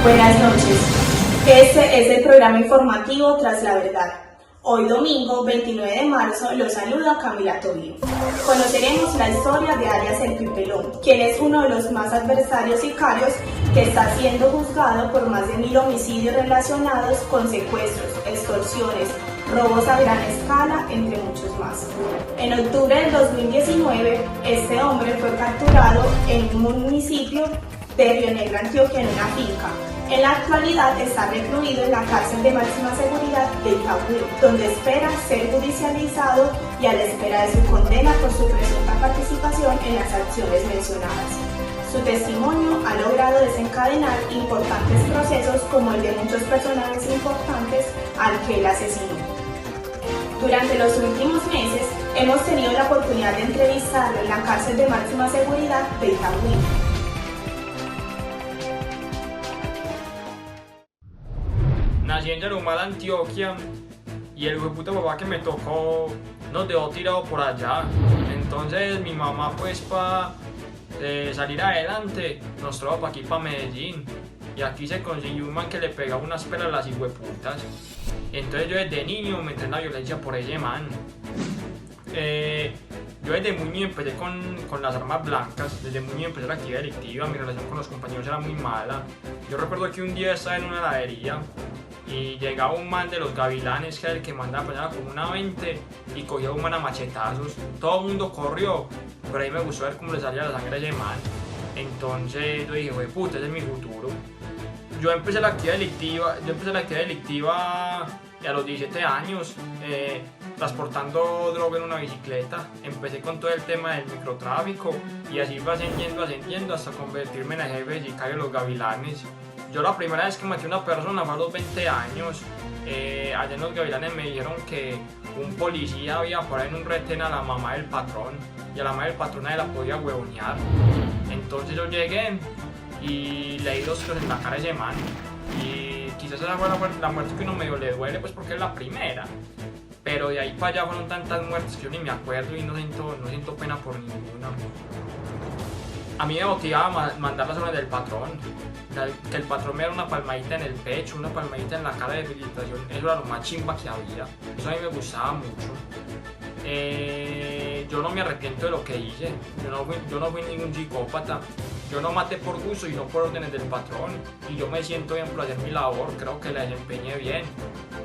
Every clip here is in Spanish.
Buenas noches. Este es el programa informativo Tras la Verdad. Hoy domingo 29 de marzo los saluda Camila Tobio. Conoceremos la historia de alias El Pipelón, quien es uno de los más adversarios sicarios que está siendo juzgado por más de 1000 homicidios relacionados con secuestros, extorsiones, robos a gran escala, entre muchos más. En octubre del 2019, este hombre fue capturado en un municipio de Río Negro, Antioquia, en una finca. En la actualidad está recluido en la cárcel de máxima seguridad de Itagüí, donde espera ser judicializado y a la espera de su condena por su presunta participación en las acciones mencionadas. Su testimonio ha logrado desencadenar importantes procesos como el de muchos personajes importantes al que él asesinó. Durante los últimos meses hemos tenido la oportunidad de entrevistarlo en la cárcel de máxima seguridad de Itagüí. Nací en Yarumal, Antioquia, y el puto papá que me tocó nos dejó tirado por allá. Entonces mi mamá, pues para salir adelante, nos trajo para aquí, para Medellín. Y aquí se consiguió un man que le pegaba unas pelas a las hijueputas. Entonces yo desde niño me entré en la violencia por ese man. Yo desde muy niño empecé con las armas blancas, desde muy niño empecé la actividad delictiva, mi relación con los compañeros era muy mala. Yo recuerdo que un día estaba en una heladería y llegaba un man de los Gavilanes, que era el que mandaba para allá como una 20, y cogía a un man a machetazos. Todo el mundo corrió, pero ahí me gustó ver cómo le salía la sangre a ese man. Entonces yo dije, güey, puta, ese es mi futuro. Yo empecé la actividad delictiva a los 17 años, transportando droga en una bicicleta. Empecé con todo el tema del microtráfico y así fue ascendiendo hasta convertirme en el jefe de sicarios de los Gavilanes. Yo la primera vez que maté a una persona fue a los 20 años. Allá en los Gavilanes me dijeron que un policía había por ahí en un retén a la mamá del patrón, y a la mamá del patrón nadie la podía huevonear. Entonces yo llegué y le di 2 tiros en la cara a ese man. Y quizás esa fue la muerte que uno medio le duele, pues porque es la primera. Pero de ahí para allá fueron tantas muertes que yo ni me acuerdo y no siento pena por ninguna. A mí me motivaba mandar las órdenes del patrón. Que el patrón me diera una palmadita en el pecho, una palmadita en la cara de felicitación, eso era lo más chimba que había. Eso a mí me gustaba mucho. Yo no me arrepiento de lo que hice. Yo no fui ningún psicópata. Yo no maté por gusto y no por órdenes del patrón. Y yo me siento bien por hacer mi labor, creo que la desempeñé bien.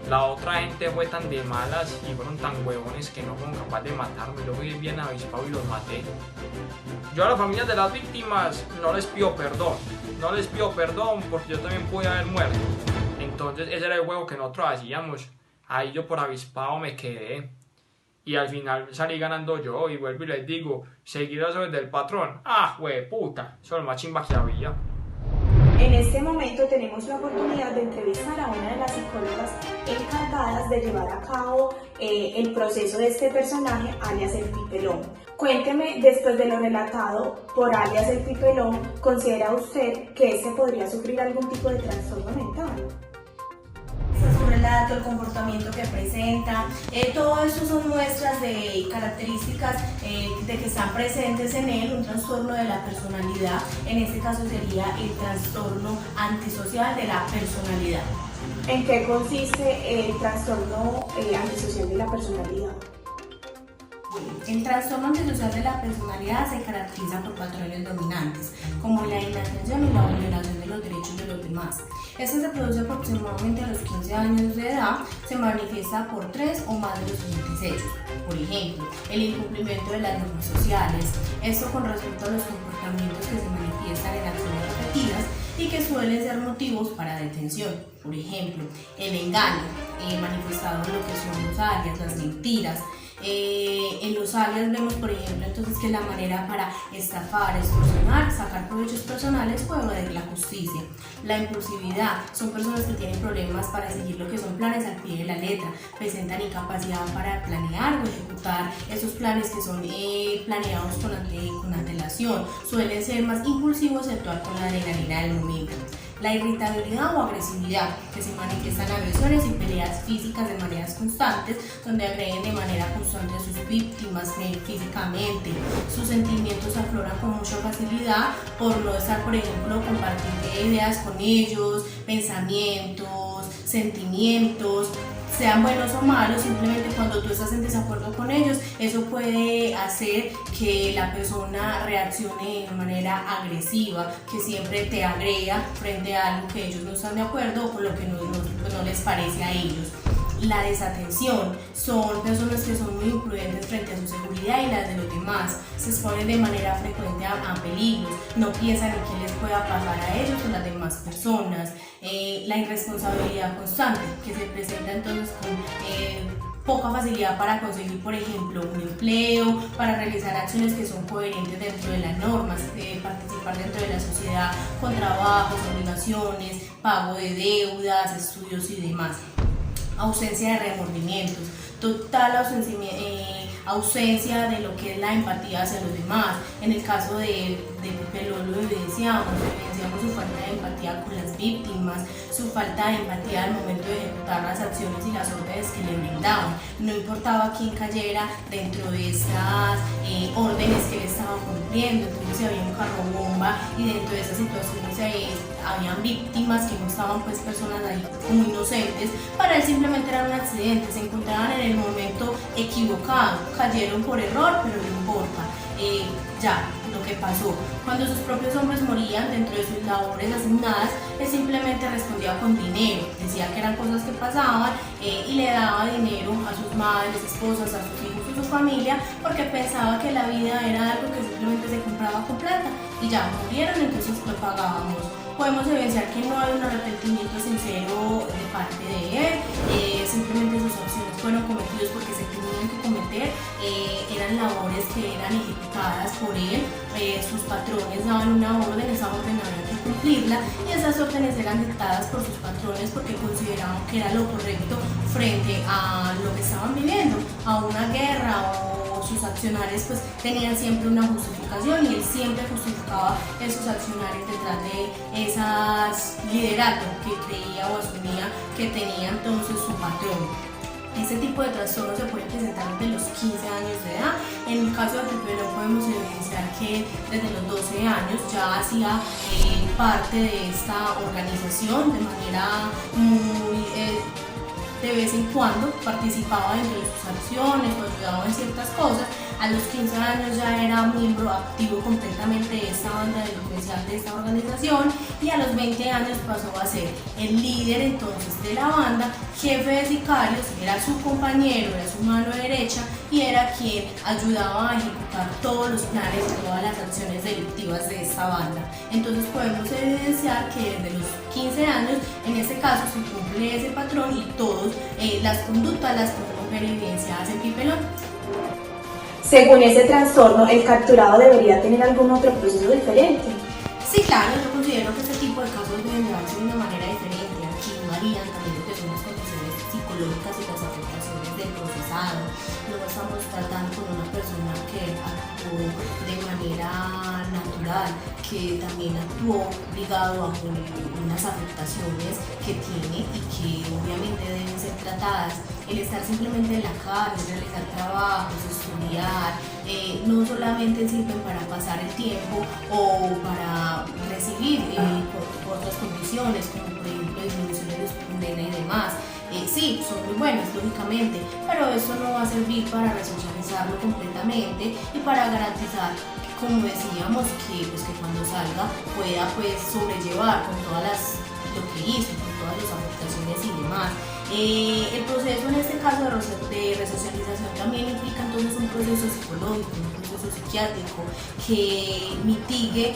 La otra gente fue tan de malas y fueron tan huevones que no fueron capaces de matarme. Yo fui bien avispado y los maté. Yo a las familias de las víctimas no les pido perdón. No les pido perdón porque yo también pude haber muerto. Entonces ese era el juego que nosotros hacíamos. Ahí yo por avispado me quedé. Y al final salí ganando yo, y vuelvo y les digo, seguir las órdenes del patrón, puta, eso es lo más chimba que había. En este momento tenemos la oportunidad de entrevistar a una de las psicólogas encargadas de llevar a cabo el proceso de este personaje, alias El Pipelón. Cuénteme, después de lo relatado por alias El Pipelón, ¿considera usted que este podría sufrir algún tipo de trastorno mental? Su relato, el comportamiento que presenta, todo eso son muestras de características de que están presentes en él, un trastorno de la personalidad. En este caso sería el trastorno antisocial de la personalidad. ¿En qué consiste el trastorno antisocial de la personalidad? El trastorno antisocial de la personalidad se caracteriza por patrones dominantes, como la inatención y la vulneración de los derechos de los demás. Este se produce aproximadamente a los 15 años de edad, se manifiesta por 3 o más de los siguientes hechos. Por ejemplo, el incumplimiento de las normas sociales, esto con respecto a los comportamientos que se manifiestan en acciones repetidas y que suelen ser motivos para detención. Por ejemplo, el engaño, manifestado en lo que son los alias, las mentiras. En los alias vemos, por ejemplo, entonces que la manera para estafar, extorsionar, sacar provechos personales o evadir la justicia. La impulsividad, son personas que tienen problemas para seguir lo que son planes al pie de la letra, presentan incapacidad para planear o ejecutar esos planes que son planeados con antelación, suelen ser más impulsivos y actuar con la adrenalina del momento. La irritabilidad o agresividad, que se manifiestan en agresiones y peleas físicas de maneras constantes, donde agreden de manera constante a sus víctimas físicamente. Sus sentimientos afloran con mucha facilidad por no estar, por ejemplo, compartir ideas con ellos, pensamientos, sentimientos, sean buenos o malos. Simplemente cuando tú estás en desacuerdo con ellos, eso puede hacer que la persona reaccione de manera agresiva, que siempre te agreda frente a algo que ellos no están de acuerdo o con lo que no les parece a ellos. La desatención, son personas que son muy imprudentes frente a su seguridad y las de los demás, se exponen de manera frecuente a peligros, no piensan en qué les pueda pasar a ellos o a las demás personas. La irresponsabilidad constante, que se presenta entonces con poca facilidad para conseguir, por ejemplo, un empleo, para realizar acciones que son coherentes dentro de las normas, participar dentro de la sociedad con trabajos, obligaciones, pago de deudas, estudios y demás. Ausencia de remordimientos, total ausencia de lo que es la empatía hacia los demás. En el caso de Pipelón lo evidenciamos su falta de empatía con las víctimas, su falta de empatía al momento de ejecutar las acciones y las órdenes que le brindaban. No importaba quién cayera dentro de estas órdenes que él estaba cumpliendo. Entonces, si había un carro bomba y dentro de esas situaciones habían víctimas que no estaban, pues, personas ahí como inocentes, para él simplemente era un accidente, se encontraban en el momento equivocado, cayeron por error, pero no importa. Ya, lo que pasó. Cuando sus propios hombres morían dentro de sus labores asignadas, él simplemente respondía con dinero, decía que eran cosas que pasaban y le daba dinero a sus madres, esposas, a sus hijos, a su familia, porque pensaba que la vida era algo que simplemente se compraba con plata y ya murieron, entonces lo pagábamos. Podemos evidenciar que no hay un arrepentimiento sincero de parte de él, simplemente sus acciones fueron cometidas porque se tenían que cometer, eran labores que eran ejecutadas por él, sus patrones daban una orden, esa orden había que cumplirla y esas órdenes eran dictadas por sus patrones porque consideraban que era lo correcto frente a lo que estaban viviendo, a una guerra o sus accionarios pues tenían siempre una justificación y él siempre justificaba esos accionarios detrás de esas lideratos que creía o asumía que tenía entonces su patrón. Este tipo de trastornos se puede presentar desde los 15 años de edad. En el caso de Pipelón podemos evidenciar que desde los 12 años ya hacía parte de esta organización de manera muy de vez en cuando participaba dentro de sus acciones o ayudaba en ciertas cosas. A los 15 años ya era miembro activo completamente de esta banda delincuencial, de esta organización, y a los 20 años pasó a ser el líder entonces de la banda, jefe de sicarios, era su compañero, era su mano derecha y era quien ayudaba a ejecutar todos los planes, todas las acciones delictivas de esta banda. Entonces podemos evidenciar que desde los 15 años, en este caso, se cumple ese patrón y todas las conductas las podemos ver evidenciadas en Pipelón. Según ese trastorno, ¿el capturado debería tener algún otro proceso diferente? Sí, claro, yo considero que este tipo de casos deben llevarse de una manera diferente. Aquí varían también lo que son las condiciones psicológicas y las afectaciones del procesado. No estamos tratando con una persona que actuó de manera natural, que también actuó ligado a unas afectaciones que tiene y que obviamente deben ser tratadas. El estar simplemente en la calle, realizar trabajos, estudiar, no solamente sirven para pasar el tiempo o para recibir otras condiciones, como por ejemplo disminuciones de su condena y demás. Sí, son muy buenas, lógicamente, pero eso no va a servir para resocializarlo completamente y para garantizar, como decíamos, que cuando salga pueda sobrellevar con lo que hizo, con todas las afectaciones y demás. El proceso en este caso de resocialización también implica entonces un proceso psicológico, un proceso psiquiátrico que mitigue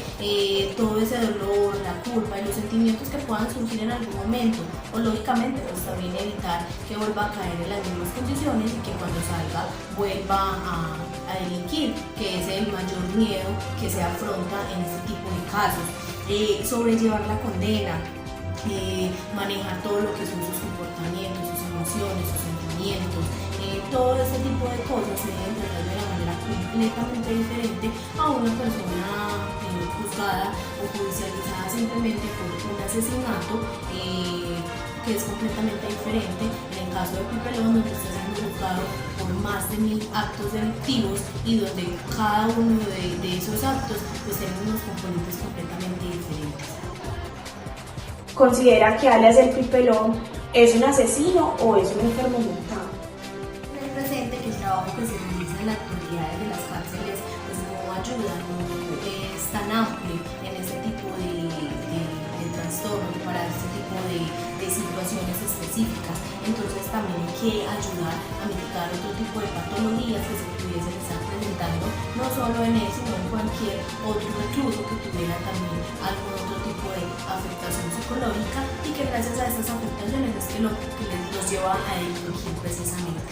todo ese dolor, la culpa y los sentimientos que puedan surgir en algún momento, o lógicamente pues también evitar que vuelva a caer en las mismas condiciones y que cuando salga vuelva a delinquir, que es el mayor miedo que se afronta en este tipo de casos. Sobrellevar la condena, manejar todo lo que son sus comportamientos, sus emociones, sus sentimientos, todo ese tipo de cosas se deben tratar de la manera completamente diferente a una persona juzgada o judicializada simplemente por un asesinato, que es completamente diferente. En el caso de Pipelón, donde está siendo juzgado por más de 1000 actos delictivos y donde cada uno de esos actos pues tiene unos componentes completamente diferentes. ¿Considera que alias el Pipelón es un asesino o es un enfermo mental? En el presente, que el trabajo que se realiza en las autoridades de las cárceles pues no ayuda, no es tan amplio en este tipo de trastorno para este tipo de situaciones específicas. Entonces también hay que ayudar a mitigar otro tipo de patologías que se pudiesen estar presentando, no solo en él, sino en cualquier otro recluso que tuviera también algún otro tipo de afectación psicológica, y que gracias a estas afectaciones es que los lleva a delinquir precisamente.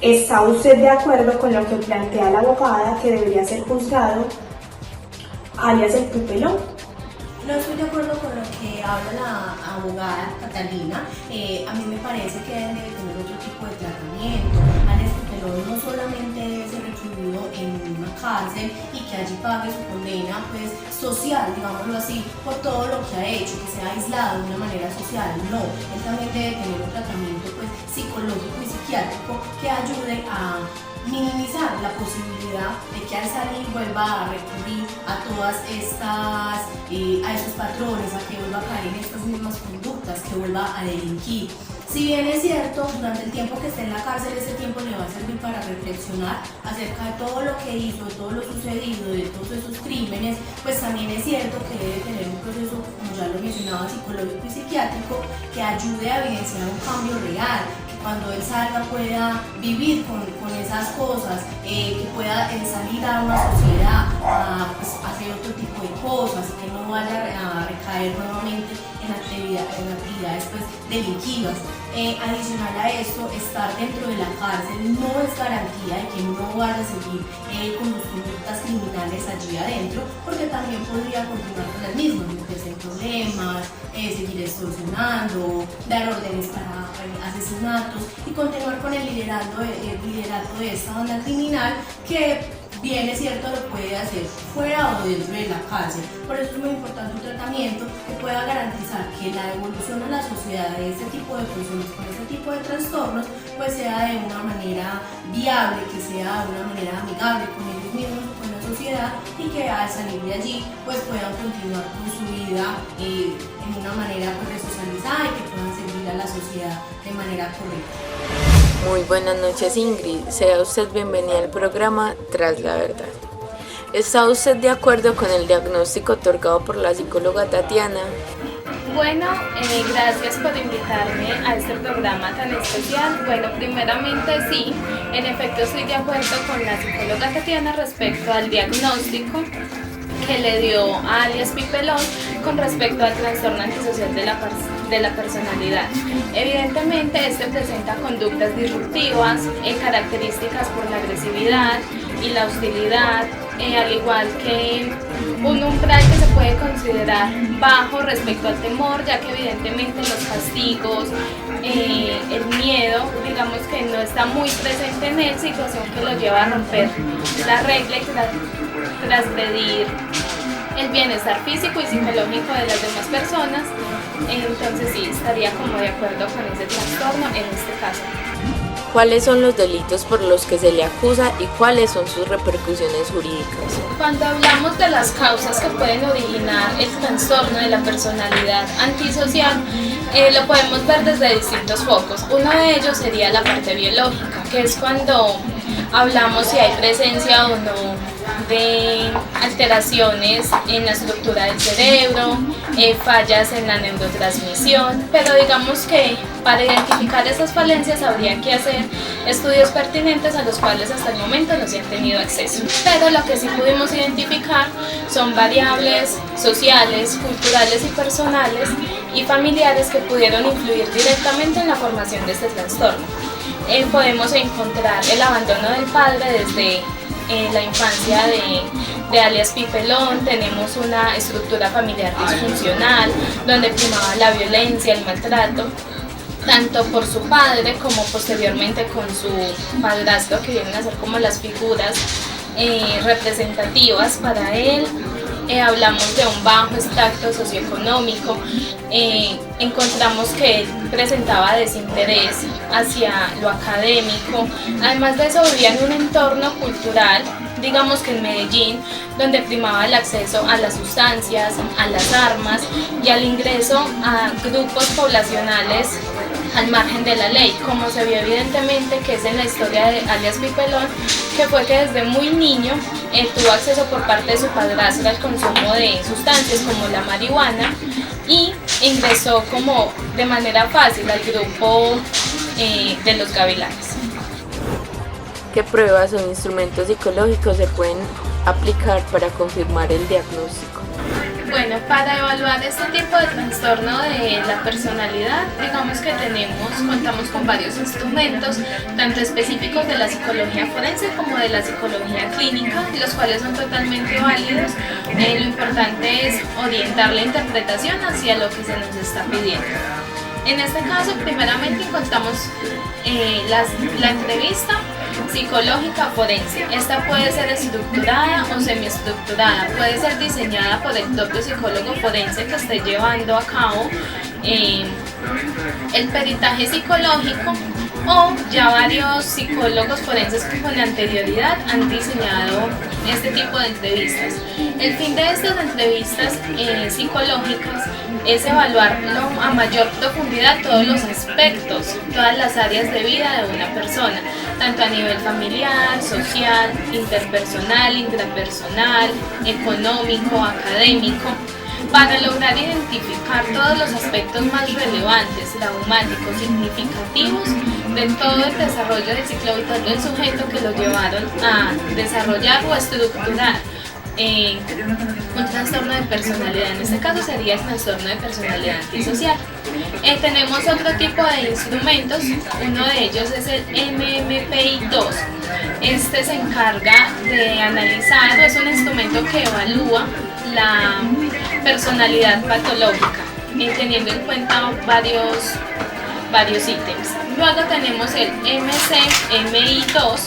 ¿Está usted de acuerdo con lo que plantea la abogada que debería ser juzgado alias el Pipelón? No estoy de acuerdo con lo que habla la abogada Catalina. A mí me parece que debe tener otro tipo de tratamiento. Alias Pipelón no solamente debe ser recluido en una cárcel y que allí pague su condena pues, social, digámoslo así, por todo lo que ha hecho, que sea aislado de una manera social. No, él también debe tener un tratamiento pues, psicológico y psiquiátrico que ayude a minimizar la posibilidad de que al salir vuelva a recurrir a todas estas, a esos patrones, a que vuelva a caer en estas mismas conductas, que vuelva a delinquir. Si bien es cierto, durante el tiempo que esté en la cárcel, ese tiempo le va a servir para reflexionar acerca de todo lo que hizo, de todo lo sucedido, de todos esos crímenes, pues también es cierto que debe tener un proceso, como ya lo mencionaba, psicológico y psiquiátrico, que ayude a evidenciar un cambio real, que cuando él salga pueda vivir con esas cosas, que pueda salir a una sociedad, a pues, hacer otro tipo de cosas, que no vaya a recaer nuevamente en actividades pues, delictivas. Adicional a esto, estar dentro de la cárcel no es garantía de que no vaya a seguir con sus conductas criminales allí adentro, porque también podría continuar con las mismas, meterse en problemas, seguir extorsionando, dar órdenes para asesinatos y continuar con el liderato de esta banda criminal que bien es cierto lo puede hacer fuera o dentro de la cárcel. Por eso es muy importante un tratamiento que pueda garantizar que la evolución en la sociedad de este tipo de personas con este tipo de trastornos pues sea de una manera viable, que sea de una manera amigable con ellos mismos, con la sociedad, y que al salir de allí pues puedan continuar con su vida en una manera pues, resocializada, y que puedan servir a la sociedad de manera correcta. Muy buenas noches, Ingrid. Sea usted bienvenida al programa Tras la Verdad. ¿Está usted de acuerdo con el diagnóstico otorgado por la psicóloga Tatiana? Bueno, gracias por invitarme a este programa tan especial. Bueno, primeramente sí, en efecto estoy de acuerdo con la psicóloga Tatiana respecto al diagnóstico que le dio a alias Pipelón con respecto al trastorno antisocial de la personalidad. Evidentemente este presenta conductas disruptivas, características por la agresividad y la hostilidad, al igual que un umbral que se puede considerar bajo respecto al temor, ya que evidentemente los castigos, el miedo, digamos que no está muy presente en él, situación que lo lleva a romper la regla y transgredir el bienestar físico y psicológico de las demás personas. Entonces sí, estaría como de acuerdo con ese trastorno en este caso. ¿Cuáles son los delitos por los que se le acusa y cuáles son sus repercusiones jurídicas? Cuando hablamos de las causas que pueden originar el trastorno de la personalidad antisocial, lo podemos ver desde distintos focos. Uno de ellos sería la parte biológica, que es cuando hablamos si hay presencia o no de alteraciones en la estructura del cerebro, fallas en la neurotransmisión, pero digamos que para identificar esas falencias habría que hacer estudios pertinentes a los cuales hasta el momento no se han tenido acceso. Pero lo que sí pudimos identificar son variables sociales, culturales y personales y familiares que pudieron influir directamente en la formación de este trastorno. Podemos encontrar el abandono del padre desde la infancia de alias Pipelón. Tenemos una estructura familiar disfuncional donde primaba la violencia, el maltrato. tanto por su padre como posteriormente con su padrastro, que vienen a ser como las figuras representativas para él. Hablamos de un bajo extracto socioeconómico, encontramos que él presentaba desinterés hacia lo académico. Además de eso, vivía en un entorno cultural, digamos que en Medellín, donde primaba el acceso a las sustancias, a las armas y al ingreso a grupos poblacionales al margen de la ley, como se vio evidentemente que es en la historia de alias Pipelón, que fue que desde muy niño tuvo acceso por parte de su padrastro al consumo de sustancias como la marihuana y ingresó como de manera fácil al grupo de los Gavilanes. ¿Qué pruebas o instrumentos psicológicos se pueden aplicar para confirmar el diagnóstico? Bueno, para evaluar este tipo de trastorno de la personalidad, digamos que contamos con varios instrumentos, tanto específicos de la psicología forense como de la psicología clínica, los cuales son totalmente válidos. Lo importante es orientar la interpretación hacia lo que se nos está pidiendo. En este caso, primeramente encontramos la entrevista psicológica forense. Esta puede ser estructurada o semiestructurada, puede ser diseñada por el propio psicólogo forense que esté llevando a cabo el peritaje psicológico, o ya varios psicólogos forenses con anterioridad han diseñado este tipo de entrevistas. El fin de estas entrevistas psicológicas es evaluar a mayor profundidad todos los aspectos, todas las áreas de vida de una persona, tanto a nivel familiar, social, interpersonal, intrapersonal, económico, académico, para lograr identificar todos los aspectos más relevantes, traumáticos, significativos de todo el desarrollo del ciclo vital del sujeto que lo llevaron a desarrollar o estructurar un trastorno de personalidad. En este caso sería el trastorno de personalidad antisocial. Tenemos otro tipo de instrumentos, uno de ellos es el MMPI-2. Este se encarga de analizar, es un instrumento que evalúa la personalidad patológica, teniendo en cuenta varios ítems. Luego tenemos el MCMI-2,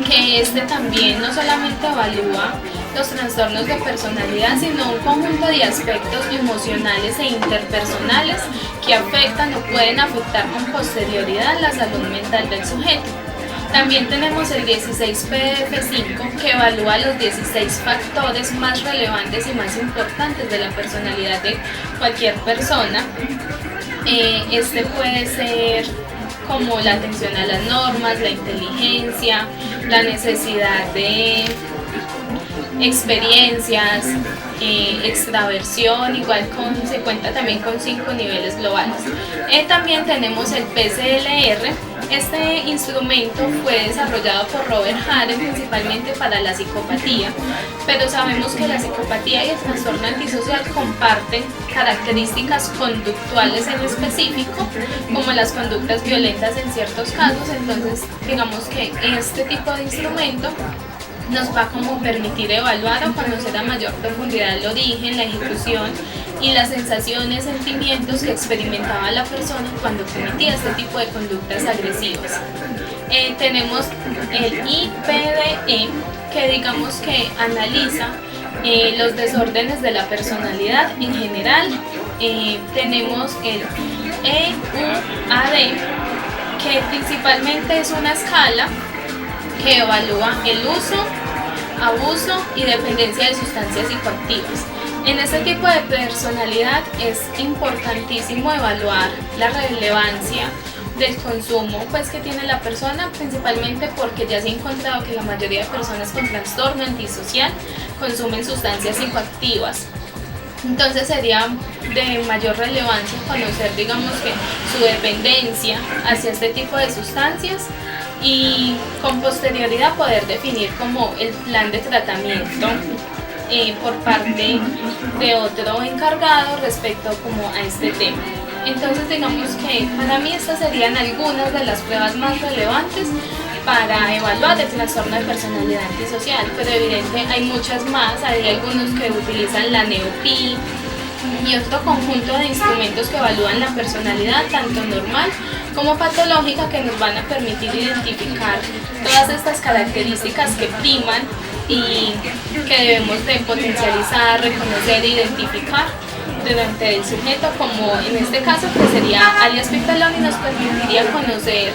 que este también no solamente evalúa los trastornos de personalidad, sino un conjunto de aspectos emocionales e interpersonales que afectan o pueden afectar con posterioridad la salud mental del sujeto. También tenemos el 16PDF5, que evalúa los 16 factores más relevantes y más importantes de la personalidad de cualquier persona. Este puede ser como la atención a las normas, la inteligencia, la necesidad de experiencias, extraversión, se cuenta también con 5 niveles globales. También tenemos el PCLR. Este instrumento fue desarrollado por Robert Haren principalmente para la psicopatía, pero sabemos que la psicopatía y el trastorno antisocial comparten características conductuales en específico, como las conductas violentas en ciertos casos. Entonces, digamos que este tipo de instrumento nos va a permitir evaluar o conocer a mayor profundidad el origen, la ejecución y las sensaciones, sentimientos que experimentaba la persona cuando cometía este tipo de conductas agresivas. Tenemos el IPDE, que digamos que analiza los desórdenes de la personalidad en general. Tenemos el EUAD, que principalmente es una escala que evalúa el uso, abuso y dependencia de sustancias psicoactivas. En este tipo de personalidad es importantísimo evaluar la relevancia del consumo que tiene la persona, principalmente porque ya se ha encontrado que la mayoría de personas con trastorno antisocial consumen sustancias psicoactivas. Entonces sería de mayor relevancia conocer, digamos que su dependencia hacia este tipo de sustancias, y con posterioridad poder definir como el plan de tratamiento por parte de otro encargado respecto como a este tema. Entonces digamos que para mí estas serían algunas de las pruebas más relevantes para evaluar el trastorno de personalidad antisocial, pero evidente hay muchas más. Hay algunos que utilizan la NEOPI, y otro conjunto de instrumentos que evalúan la personalidad tanto normal como patológica, que nos van a permitir identificar todas estas características que priman y que debemos de potencializar, reconocer e identificar durante el sujeto, como en este caso que sería alias Pipelón, y nos permitiría conocer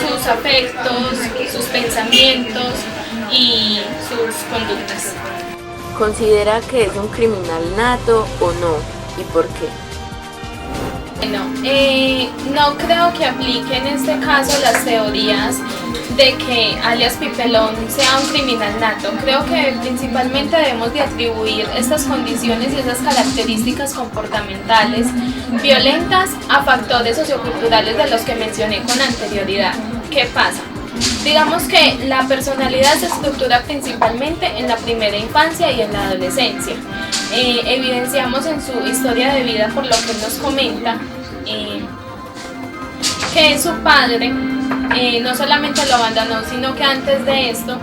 sus afectos, sus pensamientos y sus conductas. ¿Considera que es un criminal nato o no? ¿Y por qué? Bueno, no creo que aplique en este caso las teorías de que alias Pipelón sea un criminal nato. Creo que principalmente debemos de atribuir estas condiciones y esas características comportamentales violentas a factores socioculturales de los que mencioné con anterioridad. ¿Qué pasa? Digamos que la personalidad se estructura principalmente en la primera infancia y en la adolescencia. Evidenciamos en su historia de vida, por lo que nos comenta, que su padre no solamente lo abandonó, sino que antes de esto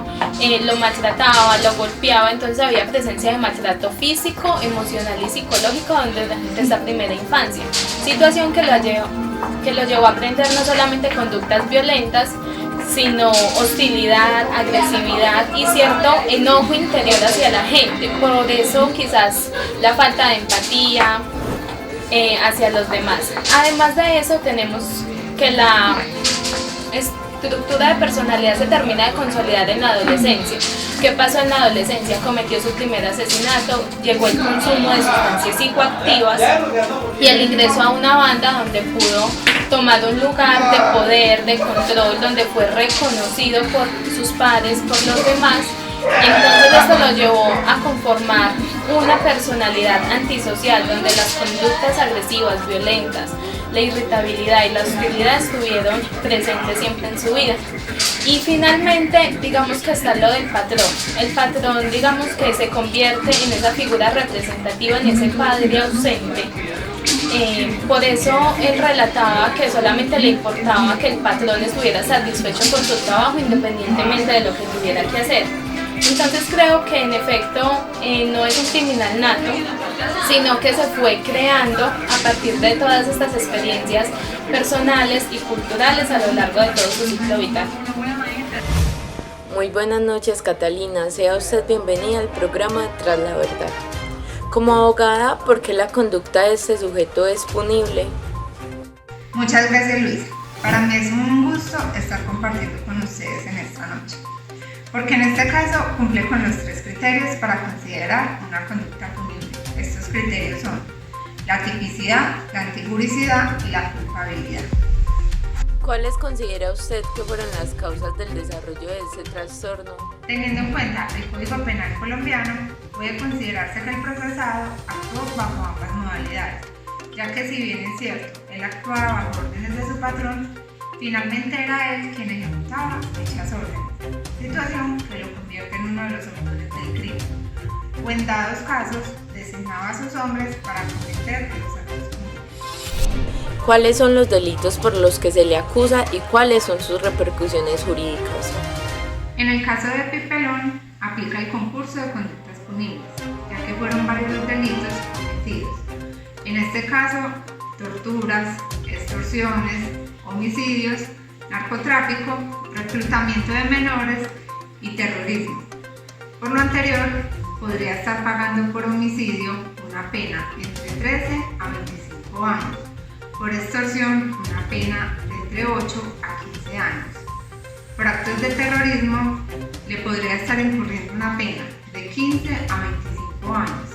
lo maltrataba, lo golpeaba. Entonces había presencia de maltrato físico, emocional y psicológico desde esta primera infancia, situación que lo llevó a aprender no solamente conductas violentas, sino hostilidad, agresividad y cierto enojo interior hacia la gente. Por eso quizás la falta de empatía hacia los demás. Además de eso, tenemos que la estructura de personalidad se termina de consolidar en la adolescencia. ¿Qué pasó en la adolescencia? Cometió su primer asesinato, llegó el consumo de sustancias psicoactivas y el ingreso a una banda donde pudo tomar un lugar de poder, de control, donde fue reconocido por sus pares, por los demás. Entonces esto lo llevó a conformar una personalidad antisocial, donde las conductas agresivas, violentas, la irritabilidad y la hostilidad estuvieron presentes siempre en su vida. Y finalmente, digamos que está lo del patrón. El patrón, digamos que se convierte en esa figura representativa, en ese padre ausente. Por eso él relataba que solamente le importaba que el patrón estuviera satisfecho con su trabajo, independientemente de lo que tuviera que hacer. Entonces creo que en efecto no es un criminal nato, sino que se fue creando a partir de todas estas experiencias personales y culturales a lo largo de todo su ciclo vital. Muy buenas noches, Catalina. Sea usted bienvenida al programa Tras la Verdad. Como abogada, ¿por qué la conducta de este sujeto es punible? Muchas gracias, Luisa. Para mí es un gusto estar compartiendo con ustedes en esta noche, porque en este caso cumple con los 3 criterios para considerar una conducta punible. Estos criterios son la tipicidad, la antijuricidad y la culpabilidad. ¿Cuáles considera usted que fueron las causas del desarrollo de este trastorno? Teniendo en cuenta el Código Penal colombiano, puede considerarse que el procesado actuó bajo ambas modalidades, ya que si bien es cierto, él actuaba bajo órdenes de su patrón, finalmente era él quien ejecutaba dichas órdenes, situación que lo convierte en uno de los autores del crimen, o en dados casos, designaba a sus hombres para cometer los actos punibles. ¿Cuáles son los delitos por los que se le acusa y cuáles son sus repercusiones jurídicas? En el caso de Pipelón, aplica el concurso de conductas punibles, ya que fueron varios los delitos cometidos. En este caso, torturas, extorsiones, homicidios, narcotráfico, reclutamiento de menores y terrorismo. Por lo anterior, podría estar pagando por homicidio una pena entre 13 a 25 años. Por extorsión, una pena de entre 8 a 15 años. Por actos de terrorismo, le podría estar incurriendo una pena de 15 a 25 años.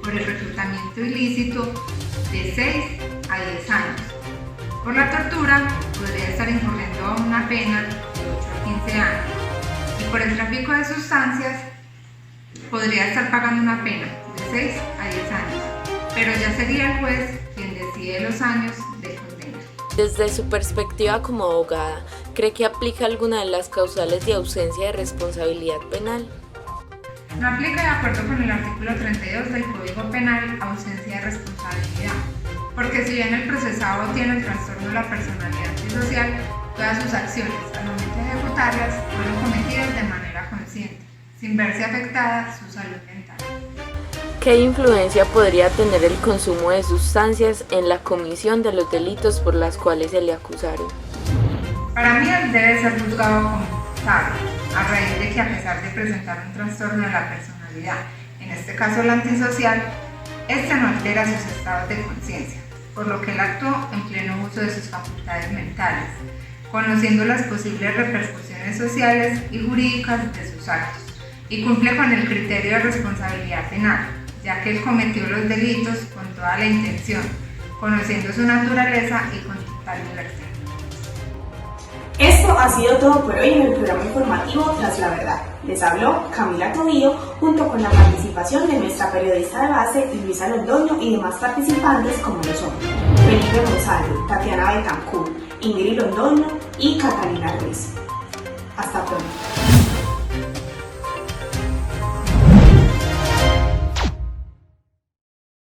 Por el reclutamiento ilícito, de 6 a 10 años. Por la tortura, podría estar incurriendo una pena de 8 a 15 años. Y por el tráfico de sustancias, podría estar pagando una pena de 6 a 10 años. Pero ya sería el juez quien decide los años de condena. Desde su perspectiva como abogada, ¿cree que aplica alguna de las causales de ausencia de responsabilidad penal? No aplica de acuerdo con el artículo 32 del Código Penal ausencia de responsabilidad, porque si bien el procesado tiene el trastorno de la personalidad antisocial, todas sus acciones al momento de ejecutarlas fueron cometidas de manera consciente, sin verse afectada su salud mental. ¿Qué ¿Qué influencia podría tener el consumo de sustancias en la comisión de los delitos por los cuales se le acusaron? Para mí él debe ser juzgado como imputable, a raíz de que a pesar de presentar un trastorno de la personalidad, en este caso el antisocial, este no altera sus estados de conciencia, por lo que él actuó en pleno uso de sus facultades mentales, conociendo las posibles repercusiones sociales y jurídicas de sus actos, y cumple con el criterio de responsabilidad penal, ya que él cometió los delitos con toda la intención, conociendo su naturaleza y con total libertad. Esto ha sido todo por hoy en el programa informativo Tras la Verdad. Les habló Camila Tobío junto con la participación de nuestra periodista de base Luisa Londoño y demás participantes como lo son Felipe Gonzalo, Tatiana Betancourt, Ingrid Londoño y Catalina Ruiz. Hasta pronto.